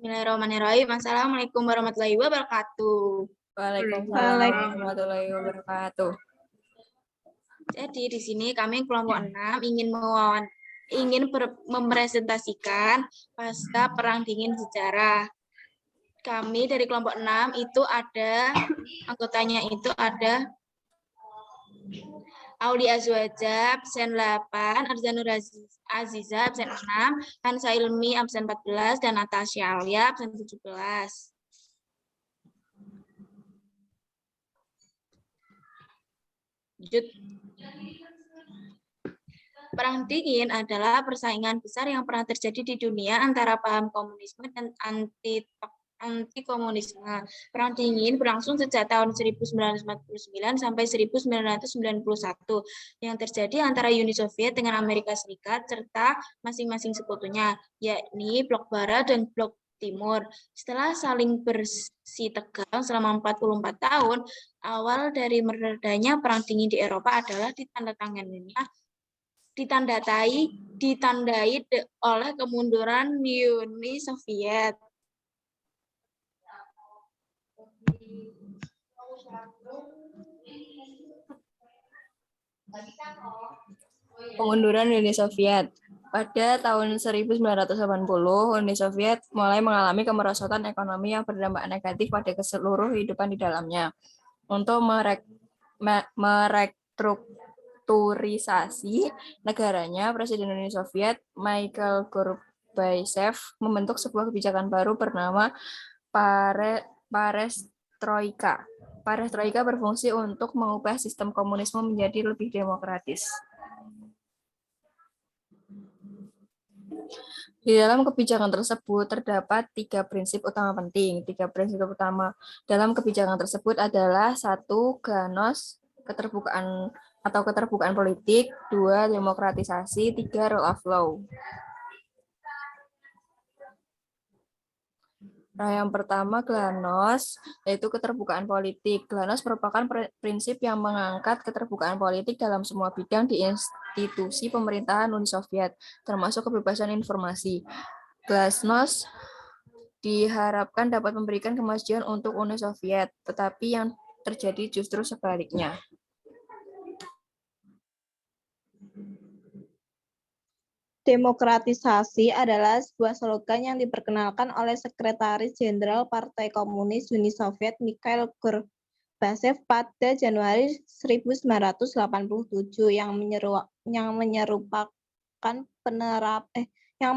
Bismillahirrahmanirrahim. Assalamualaikum warahmatullahi wabarakatuh. Waalaikumsalam warahmatullahi wabarakatuh. Jadi di sini kami kelompok 6 ingin mempresentasikan pasca Perang Dingin sejarah. Kami dari kelompok 6 itu ada anggotanya itu ada Auli Azwaja absen 8, Arzanur Aziza absen 6, Hansa Ilmi absen 14 dan Natasha Alia absen 17. Lanjut. Perang Dingin adalah persaingan besar yang pernah terjadi di dunia antara paham komunisme dan anti-komunisme. Perang Dingin berlangsung sejak tahun 1949 sampai 1991 yang terjadi antara Uni Soviet dengan Amerika Serikat serta masing-masing sekutunya, yakni Blok Barat dan Blok Timur. Setelah saling bersih tegang selama 44 tahun, awal dari meredanya Perang Dingin di Eropa adalah ditandai oleh kemunduran Uni Soviet. Kemunduran Uni Soviet. Pada tahun 1980, Uni Soviet mulai mengalami kemerosotan ekonomi yang berdampak negatif pada seluruh kehidupan di dalamnya. Untuk merestrukturisasi negaranya, Presiden Uni Soviet Mikhail Gorbachev membentuk sebuah kebijakan baru bernama Perestroika. Perestroika berfungsi untuk mengubah sistem komunisme menjadi lebih demokratis. Di dalam kebijakan tersebut terdapat 3 prinsip utama penting. 3 prinsip utama dalam kebijakan tersebut adalah 1. Ganos, keterbukaan politik, 2. Demokratisasi, 3. Rule of law. Nah, yang pertama Glanos, yaitu keterbukaan politik. Glanos merupakan prinsip yang mengangkat keterbukaan politik dalam semua bidang di institusi pemerintahan Uni Soviet, termasuk kebebasan informasi. Glasnost diharapkan dapat memberikan kemajuan untuk Uni Soviet, tetapi yang terjadi justru sebaliknya. Demokratisasi adalah sebuah slogan yang diperkenalkan oleh Sekretaris Jenderal Partai Komunis Uni Soviet Mikhail Gorbachev pada Januari 1987 yang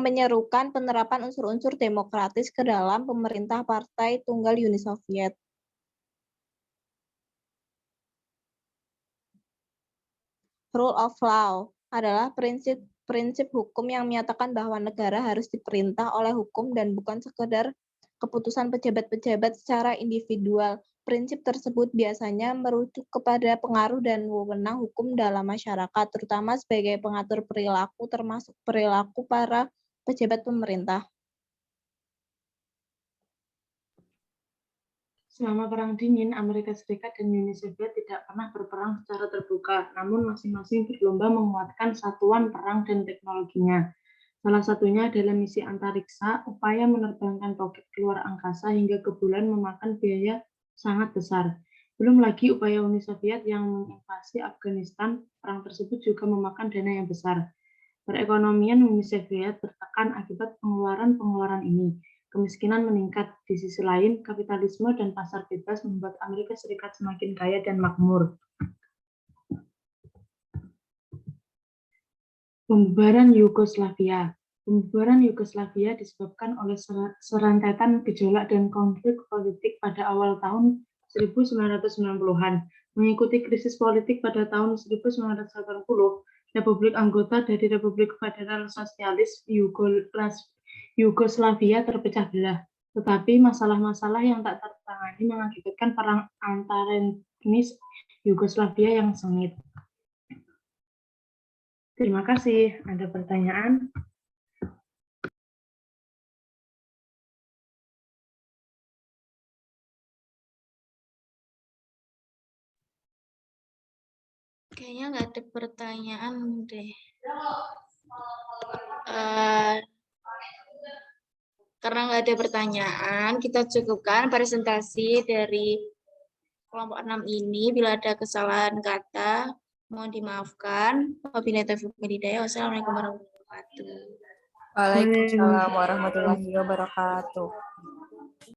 menyerukan penerapan unsur-unsur demokratis ke dalam pemerintah Partai Tunggal Uni Soviet. Rule of law adalah prinsip hukum yang menyatakan bahwa negara harus diperintah oleh hukum dan bukan sekedar keputusan pejabat-pejabat secara individual. Prinsip tersebut biasanya merujuk kepada pengaruh dan wewenang hukum dalam masyarakat, terutama sebagai pengatur perilaku, termasuk perilaku para pejabat pemerintah. Selama Perang Dingin, Amerika Serikat dan Uni Soviet tidak pernah berperang secara terbuka, namun masing-masing berlomba menguatkan satuan perang dan teknologinya. Salah satunya adalah misi antariksa, upaya menerbangkan roket keluar angkasa hingga ke bulan memakan biaya sangat besar. Belum lagi upaya Uni Soviet yang menginvasi Afghanistan, perang tersebut juga memakan dana yang besar. Perekonomian Uni Soviet tertekan akibat pengeluaran ini. Kemiskinan meningkat. Di sisi lain, kapitalisme dan pasar bebas membuat Amerika Serikat semakin kaya dan makmur. Pembubaran Yugoslavia. Pembubaran Yugoslavia disebabkan oleh serentetan gejolak dan konflik politik pada awal tahun 1990-an. Mengikuti krisis politik pada tahun 1980, Republik anggota dari Republik Federal Sosialis Yugoslavia terpecah belah, tetapi masalah-masalah yang tak tertangani mengakibatkan perang antar etnis Yugoslavia yang sengit. Terima kasih. Ada pertanyaan? Kayaknya nggak ada pertanyaan deh. Karena nggak ada pertanyaan, kita cukupkan presentasi dari kelompok 6 ini. Bila ada kesalahan kata, mohon dimaafkan. Wabillahi taufiq wal hidayah. Wassalamualaikum warahmatullahi wabarakatuh. Waalaikumsalam warahmatullahi wabarakatuh.